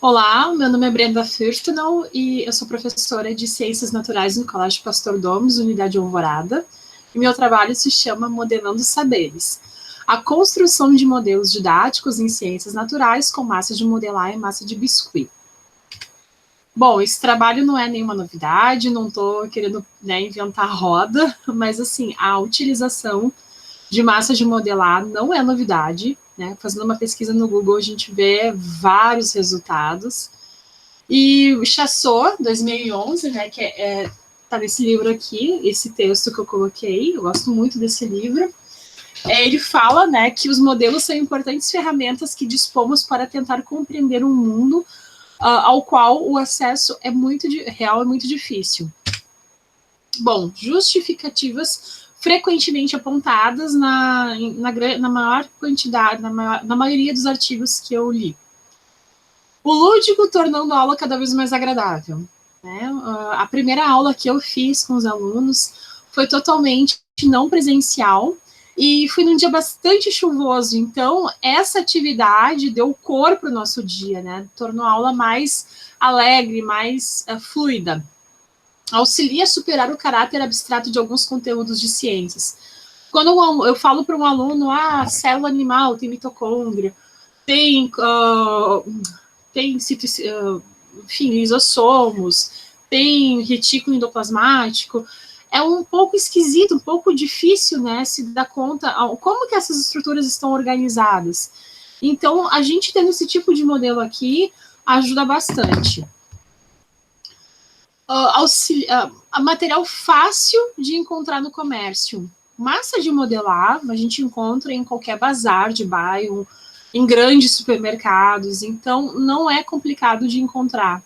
Olá, meu nome é Brenda Fürstenau e eu sou professora de Ciências Naturais no Colégio Pastor Gomes, Unidade Alvorada, e meu trabalho se chama Modelando Saberes, a construção de modelos didáticos em ciências naturais com massa de modelar e massa de biscuit. Bom, esse trabalho não é nenhuma novidade, não estou querendo inventar roda, mas assim, a utilização de massa de modelar não é novidade, né? Fazendo uma pesquisa no Google, a gente vê vários resultados. E o Chassot, 2011, né, que tá nesse livro aqui, esse texto que eu coloquei, eu gosto muito desse livro, ele fala, né, que os modelos são importantes ferramentas que dispomos para tentar compreender um mundo ao qual o acesso é muito real, é muito difícil. Bom, justificativas frequentemente apontadas na maior quantidade, na maioria dos artigos que eu li. O lúdico tornando a aula cada vez mais agradável. Né? A primeira aula que eu fiz com os alunos foi totalmente não presencial e foi num dia bastante chuvoso, então essa atividade deu cor para o nosso dia, né? Tornou a aula mais alegre, mais fluida. Auxilia a superar o caráter abstrato de alguns conteúdos de ciências. Quando eu falo para um aluno, célula animal tem mitocôndria, tem enfim, lisossomos, tem retículo endoplasmático, é um pouco esquisito, um pouco difícil, né, se dar conta como que essas estruturas estão organizadas. Então, a gente tendo esse tipo de modelo aqui ajuda bastante. Material fácil de encontrar no comércio. Massa de modelar, a gente encontra em qualquer bazar de bairro, em grandes supermercados, então não é complicado de encontrar.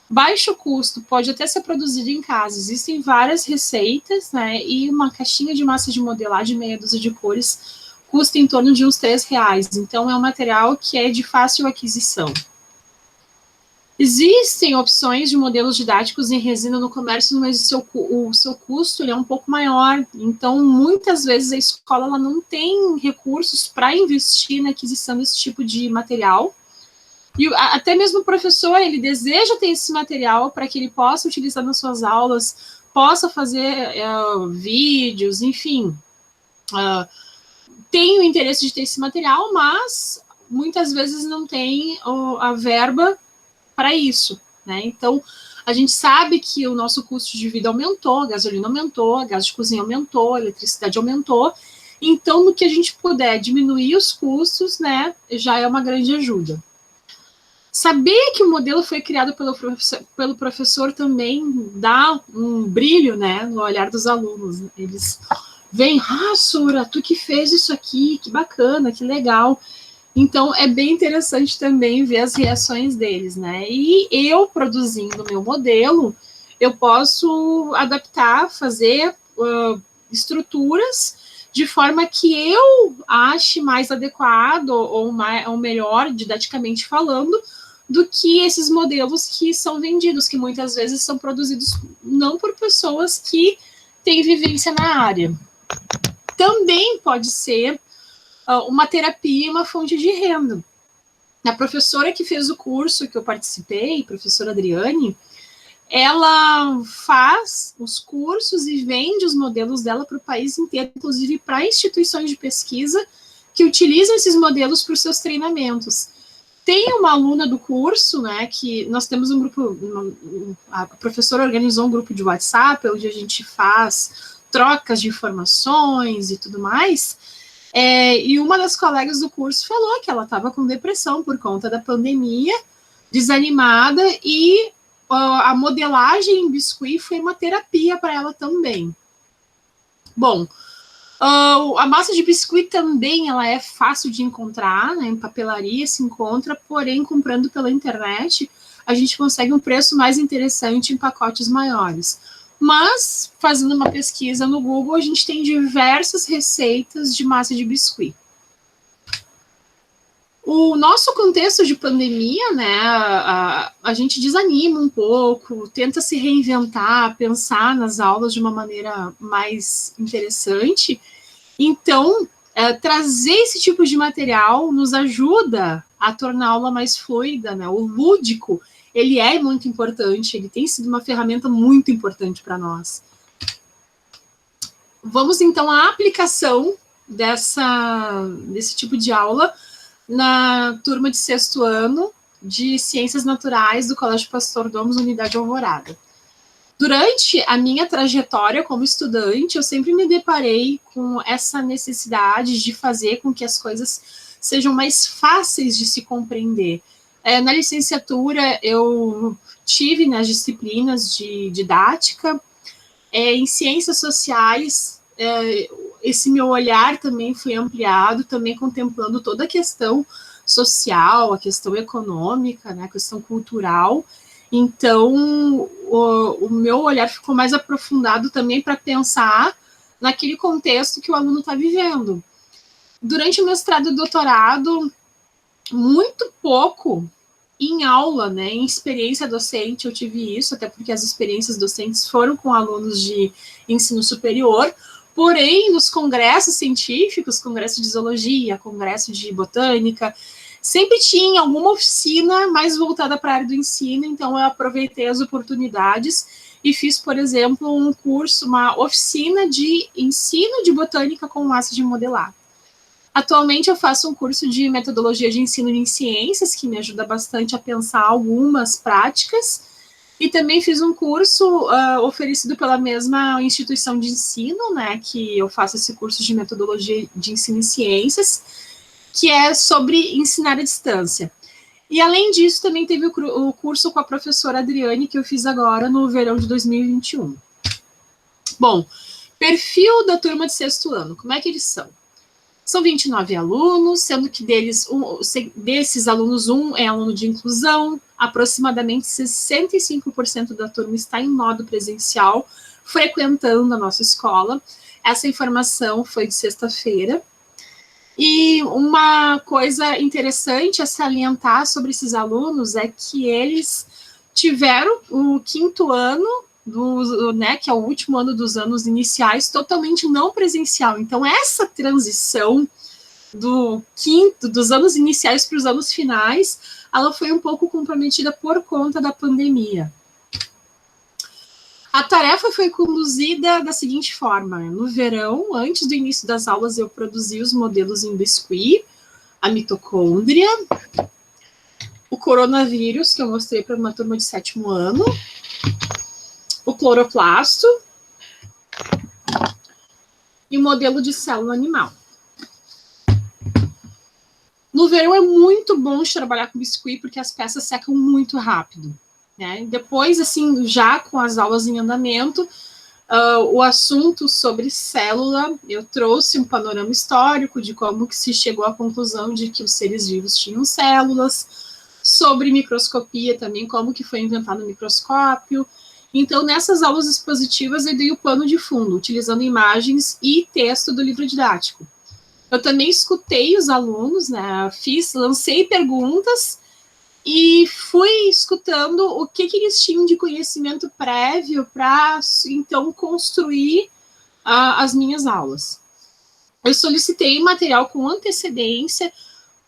Baixo custo, pode até ser produzido em casa, existem várias receitas, né, e uma caixinha de massa de modelar de meia dúzia de cores custa em torno de uns R$3, então é um material que é de fácil aquisição. Existem opções de modelos didáticos em resina no comércio, mas o seu custo ele é um pouco maior. Então, muitas vezes a escola ela não tem recursos para investir na aquisição desse tipo de material. E até mesmo o professor, ele deseja ter esse material para que ele possa utilizar nas suas aulas, possa fazer vídeos, enfim. Tem o interesse de ter esse material, mas muitas vezes não tem a verba para isso, né? Então, a gente sabe que o nosso custo de vida aumentou, a gasolina aumentou, a gás de cozinha aumentou, a eletricidade aumentou. Então, no que a gente puder diminuir os custos, né, já é uma grande ajuda. Saber que o modelo foi criado pelo professor também dá um brilho, né, no olhar dos alunos. Eles veem, Sura, tu que fez isso aqui, que bacana, que legal. Então, é bem interessante também ver as reações deles, né? E eu, produzindo meu modelo, eu posso adaptar, fazer estruturas de forma que eu ache mais adequado ou melhor, didaticamente falando, do que esses modelos que são vendidos, que muitas vezes são produzidos não por pessoas que têm vivência na área. Também pode ser uma terapia e uma fonte de renda. A professora que fez o curso que eu participei, a professora Adriane, ela faz os cursos e vende os modelos dela para o país inteiro, inclusive para instituições de pesquisa que utilizam esses modelos para os seus treinamentos. Tem uma aluna do curso, né, que nós temos um grupo, a professora organizou um grupo de WhatsApp, onde a gente faz trocas de informações e tudo mais. E uma das colegas do curso falou que ela estava com depressão por conta da pandemia, desanimada, e a modelagem em biscuit foi uma terapia para ela também. Bom, a massa de biscuit também ela é fácil de encontrar, né, em papelaria se encontra, porém, comprando pela internet, a gente consegue um preço mais interessante em pacotes maiores. Mas, fazendo uma pesquisa no Google, a gente tem diversas receitas de massa de biscuit. O nosso contexto de pandemia, né, a gente desanima um pouco, tenta se reinventar, pensar nas aulas de uma maneira mais interessante. Então, trazer esse tipo de material nos ajuda a tornar a aula mais fluida, né? O lúdico, ele é muito importante, ele tem sido uma ferramenta muito importante para nós. Vamos, então, à aplicação desse tipo de aula na turma de 6º ano de Ciências Naturais do Colégio Pastor Domos, Unidade Alvorada. Durante a minha trajetória como estudante, eu sempre me deparei com essa necessidade de fazer com que as coisas sejam mais fáceis de se compreender. Na licenciatura, eu tive nas disciplinas de didática, em ciências sociais, esse meu olhar também foi ampliado, também contemplando toda a questão social, a questão econômica, né, a questão cultural. Então, o meu olhar ficou mais aprofundado também para pensar naquele contexto que o aluno está vivendo. Durante o mestrado e doutorado, muito pouco em aula, né, em experiência docente, eu tive isso, até porque as experiências docentes foram com alunos de ensino superior, porém, nos congressos científicos, congresso de zoologia, congresso de botânica, sempre tinha alguma oficina mais voltada para a área do ensino, então eu aproveitei as oportunidades e fiz, por exemplo, um curso, uma oficina de ensino de botânica com massa de modelar. Atualmente eu faço um curso de metodologia de ensino em ciências, que me ajuda bastante a pensar algumas práticas, e também fiz um curso oferecido pela mesma instituição de ensino, né, que eu faço esse curso de metodologia de ensino em ciências, que é sobre ensinar à distância. E, além disso, também teve o curso com a professora Adriane, que eu fiz agora no verão de 2021. Bom, perfil da turma de 6º ano, como é que eles são? São 29 alunos, sendo que desses alunos, um é aluno de inclusão, aproximadamente 65% da turma está em modo presencial, frequentando a nossa escola. Essa informação foi de sexta-feira. E uma coisa interessante a salientar sobre esses alunos é que eles tiveram o 5º ano, né, que é o último ano dos anos iniciais, totalmente não presencial. Então, essa transição dos anos iniciais para os anos finais, ela foi um pouco comprometida por conta da pandemia. A tarefa foi conduzida da seguinte forma: no verão, antes do início das aulas, eu produzi os modelos em biscuit, a mitocôndria, o coronavírus, que eu mostrei para uma turma de 7º ano, o cloroplasto e o modelo de célula animal. No verão é muito bom de trabalhar com biscuit, porque as peças secam muito rápido, né? Depois, assim, já com as aulas em andamento, o assunto sobre célula, eu trouxe um panorama histórico de como que se chegou à conclusão de que os seres vivos tinham células, sobre microscopia também, como que foi inventado o microscópio. Então, nessas aulas expositivas, eu dei o pano de fundo, utilizando imagens e texto do livro didático. Eu também escutei os alunos, né, lancei perguntas e fui escutando o que eles tinham de conhecimento prévio para, então, construir as minhas aulas. Eu solicitei material com antecedência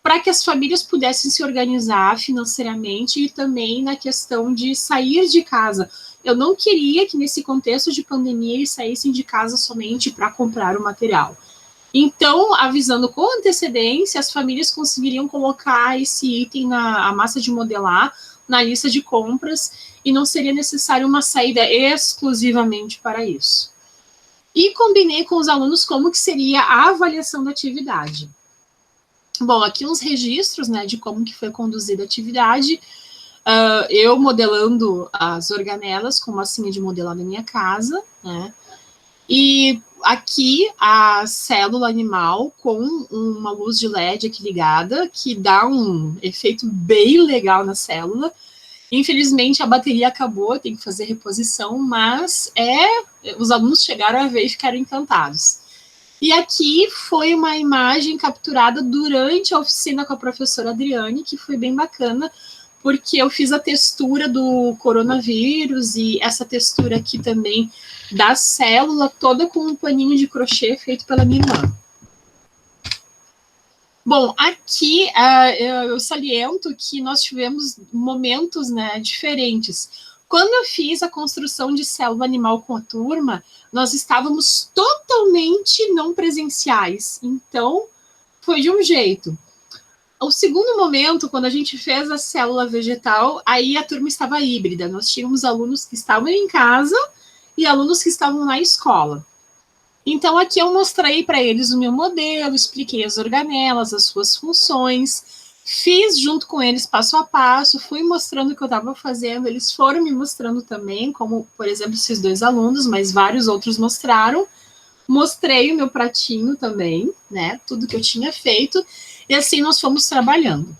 para que as famílias pudessem se organizar financeiramente e também na questão de sair de casa. Eu não queria que, nesse contexto de pandemia, eles saíssem de casa somente para comprar o material. Então, avisando com antecedência, as famílias conseguiriam colocar esse item a massa de modelar na lista de compras e não seria necessário uma saída exclusivamente para isso. E combinei com os alunos como que seria a avaliação da atividade. Bom, aqui uns registros, né, de como que foi conduzida a atividade. Eu modelando as organelas com massinha de modelar na minha casa, né, e aqui a célula animal com uma luz de LED aqui ligada, que dá um efeito bem legal na célula. Infelizmente, a bateria acabou, tem que fazer reposição, mas os alunos chegaram a ver e ficaram encantados. E aqui foi uma imagem capturada durante a oficina com a professora Adriane, que foi bem bacana, porque eu fiz a textura do coronavírus e essa textura aqui também da célula, toda com um paninho de crochê feito pela minha irmã. Bom, aqui eu saliento que nós tivemos momentos, né, diferentes. Quando eu fiz a construção de célula animal com a turma, nós estávamos totalmente não presenciais. Então, foi de um jeito. O segundo momento, quando a gente fez a célula vegetal, aí a turma estava híbrida. Nós tínhamos alunos que estavam em casa e alunos que estavam na escola. Então, aqui eu mostrei para eles o meu modelo, expliquei as organelas, as suas funções, fiz junto com eles passo a passo, fui mostrando o que eu estava fazendo, eles foram me mostrando também, como, por exemplo, esses 2 alunos, mas vários outros mostraram. Mostrei o meu pratinho também, né, tudo que eu tinha feito, e assim nós fomos trabalhando.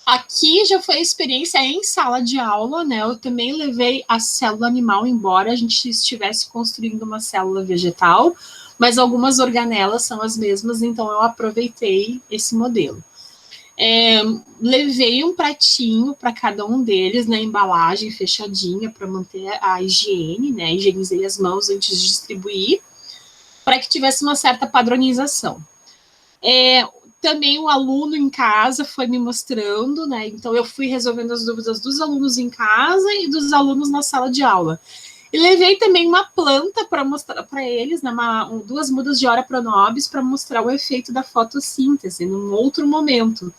Aqui já foi a experiência em sala de aula, né? Eu também levei a célula animal, embora a gente estivesse construindo uma célula vegetal, mas algumas organelas são as mesmas, então eu aproveitei esse modelo. Levei um pratinho para cada um deles, na embalagem fechadinha, para manter a higiene, né? Higienizei as mãos antes de distribuir, para que tivesse uma certa padronização. Também o aluno em casa foi me mostrando, né? Então eu fui resolvendo as dúvidas dos alunos em casa e dos alunos na sala de aula. E levei também uma planta para mostrar para eles, né, 2 mudas de Ora Pronobis, para mostrar o efeito da fotossíntese num outro momento.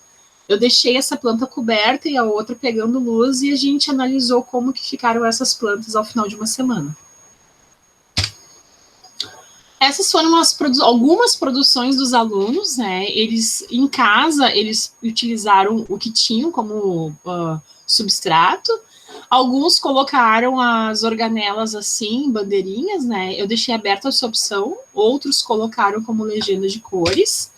Eu deixei essa planta coberta e a outra pegando luz e a gente analisou como que ficaram essas plantas ao final de uma semana. Essas foram algumas produções dos alunos, né? Eles, em casa, eles utilizaram o que tinham como substrato. Alguns colocaram as organelas assim, bandeirinhas, né? Eu deixei aberta essa opção. Outros colocaram como legenda de cores.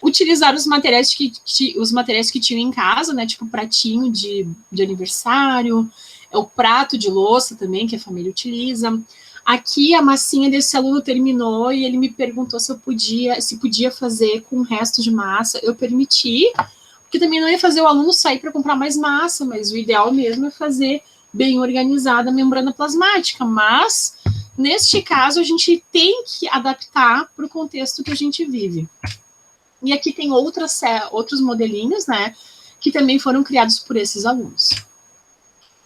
Utilizaram os materiais que tinham em casa, né? Tipo pratinho de aniversário, o prato de louça também, que a família utiliza. Aqui a massinha desse aluno terminou e ele me perguntou se podia fazer com o resto de massa. Eu permiti, porque também não ia fazer o aluno sair para comprar mais massa, mas o ideal mesmo é fazer bem organizada a membrana plasmática. Mas, neste caso, a gente tem que adaptar para o contexto que a gente vive. E aqui tem outros modelinhos, né, que também foram criados por esses alunos.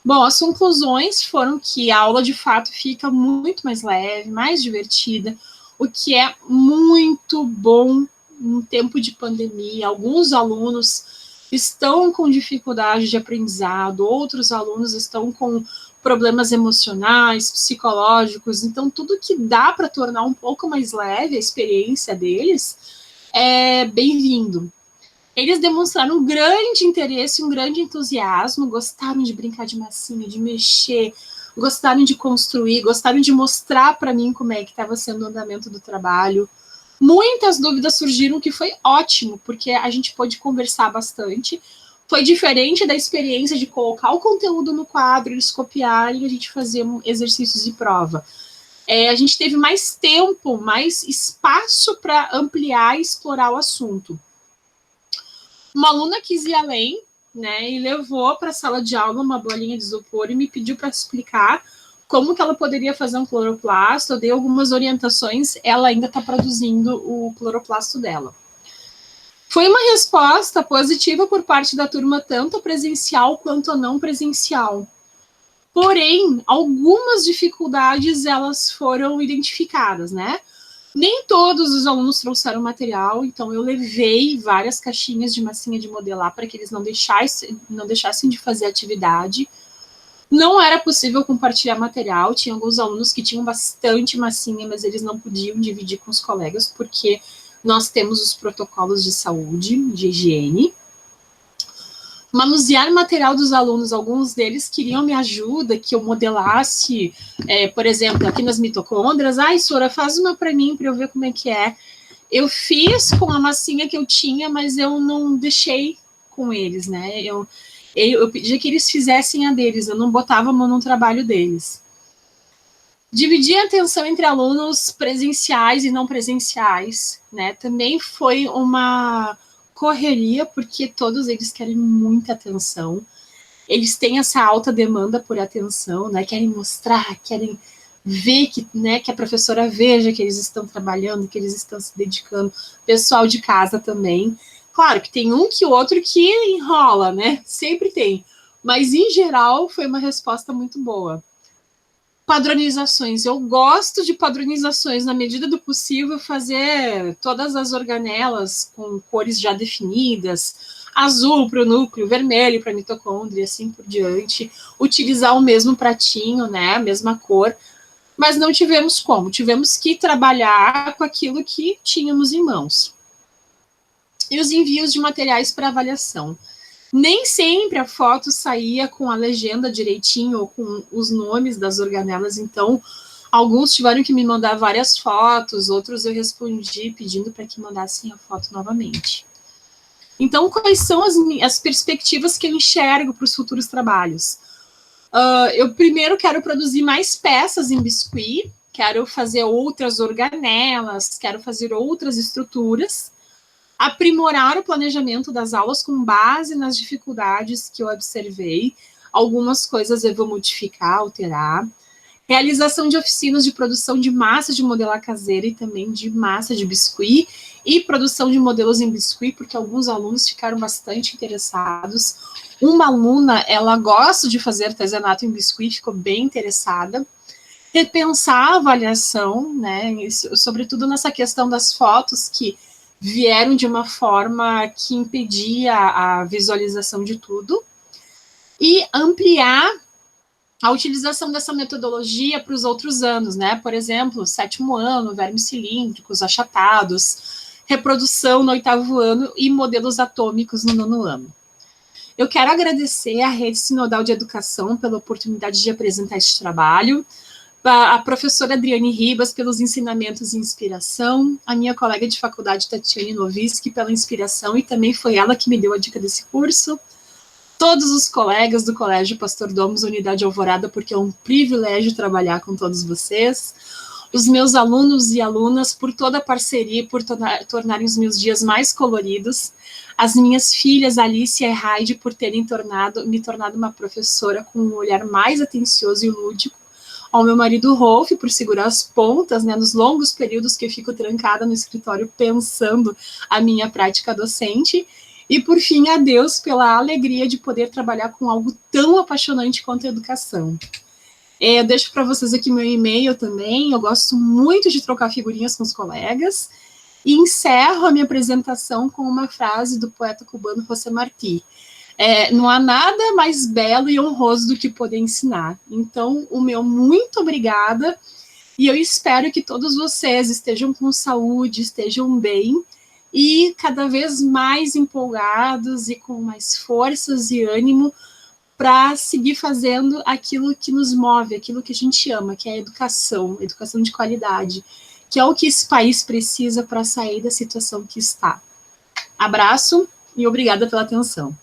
Bom, as conclusões foram que a aula, de fato, fica muito mais leve, mais divertida, o que é muito bom em tempo de pandemia. Alguns alunos estão com dificuldade de aprendizado, outros alunos estão com problemas emocionais, psicológicos, então tudo que dá para tornar um pouco mais leve a experiência deles é bem-vindo. Eles demonstraram um grande interesse, um grande entusiasmo, gostaram de brincar de massinha, de mexer, gostaram de construir, gostaram de mostrar para mim como é que estava sendo o andamento do trabalho. Muitas dúvidas surgiram, que foi ótimo, porque a gente pôde conversar bastante. Foi diferente da experiência de colocar o conteúdo no quadro, eles copiarem e a gente fazer exercícios de prova. A gente teve mais tempo, mais espaço para ampliar e explorar o assunto. Uma aluna quis ir além, né, e levou para a sala de aula uma bolinha de isopor e me pediu para explicar como que ela poderia fazer um cloroplasto. Eu dei algumas orientações, ela ainda está produzindo o cloroplasto dela. Foi uma resposta positiva por parte da turma, tanto presencial quanto não presencial. Porém, algumas dificuldades elas foram identificadas, né? Nem todos os alunos trouxeram material, então eu levei várias caixinhas de massinha de modelar para que eles não deixassem de fazer atividade. Não era possível compartilhar material, tinha alguns alunos que tinham bastante massinha, mas eles não podiam dividir com os colegas, porque nós temos os protocolos de saúde, de higiene. Manusear material dos alunos, alguns deles queriam minha ajuda, que eu modelasse, por exemplo, aqui nas mitocôndrias. Sora, faz uma para mim, para eu ver como é que é. Eu fiz com a massinha que eu tinha, mas eu não deixei com eles, né? Eu pedi que eles fizessem a deles, eu não botava a mão no trabalho deles. Dividir a atenção entre alunos presenciais e não presenciais, né? Também foi uma correria, porque todos eles querem muita atenção. Eles têm essa alta demanda por atenção, né? Querem mostrar, querem ver que, né, que a professora veja que eles estão trabalhando, que eles estão se dedicando, pessoal de casa também. Claro que tem um que outro que enrola, né? Sempre tem. Mas, em geral, foi uma resposta muito boa. Padronizações. Eu gosto de padronizações, na medida do possível, fazer todas as organelas com cores já definidas, azul para o núcleo, vermelho para a mitocôndria, assim por diante. Utilizar o mesmo pratinho, né, a mesma cor, mas não tivemos como. Tivemos que trabalhar com aquilo que tínhamos em mãos. E os envios de materiais para avaliação. Nem sempre a foto saía com a legenda direitinho ou com os nomes das organelas, então alguns tiveram que me mandar várias fotos, outros eu respondi pedindo para que mandassem a foto novamente. Então, quais são as perspectivas que eu enxergo para os futuros trabalhos? Eu primeiro quero produzir mais peças em biscuit, quero fazer outras organelas, quero fazer outras estruturas, aprimorar o planejamento das aulas com base nas dificuldades que eu observei. Algumas coisas eu vou modificar, alterar. Realização de oficinas de produção de massa de modelar caseira e também de massa de biscuit e produção de modelos em biscuit, porque alguns alunos ficaram bastante interessados. Uma aluna, ela gosta de fazer artesanato em biscuit, ficou bem interessada. Repensar a avaliação, né, sobretudo nessa questão das fotos que vieram de uma forma que impedia a visualização de tudo, e ampliar a utilização dessa metodologia para os outros anos, né? Por exemplo, 7º ano, vermes cilíndricos, achatados, reprodução no 8º ano e modelos atômicos no 9º ano. Eu quero agradecer à Rede Sinodal de Educação pela oportunidade de apresentar este trabalho, a professora Adriane Ribas pelos ensinamentos e inspiração, a minha colega de faculdade Tatiane Noviski pela inspiração, e também foi ela que me deu a dica desse curso, todos os colegas do Colégio Pastor Domos, Unidade Alvorada, porque é um privilégio trabalhar com todos vocês, os meus alunos e alunas por toda a parceria, por tornarem os meus dias mais coloridos, as minhas filhas Alice e Heidi por terem me tornado uma professora com um olhar mais atencioso e lúdico, ao meu marido Rolf, por segurar as pontas, né, nos longos períodos que eu fico trancada no escritório pensando a minha prática docente, e por fim a Deus pela alegria de poder trabalhar com algo tão apaixonante quanto a educação. Eu deixo para vocês aqui meu e-mail também, eu gosto muito de trocar figurinhas com os colegas, e encerro a minha apresentação com uma frase do poeta cubano José Martí. Não há nada mais belo e honroso do que poder ensinar. Então, o meu muito obrigada, e eu espero que todos vocês estejam com saúde, estejam bem, e cada vez mais empolgados e com mais forças e ânimo para seguir fazendo aquilo que nos move, aquilo que a gente ama, que é a educação de qualidade, que é o que esse país precisa para sair da situação que está. Abraço e obrigada pela atenção.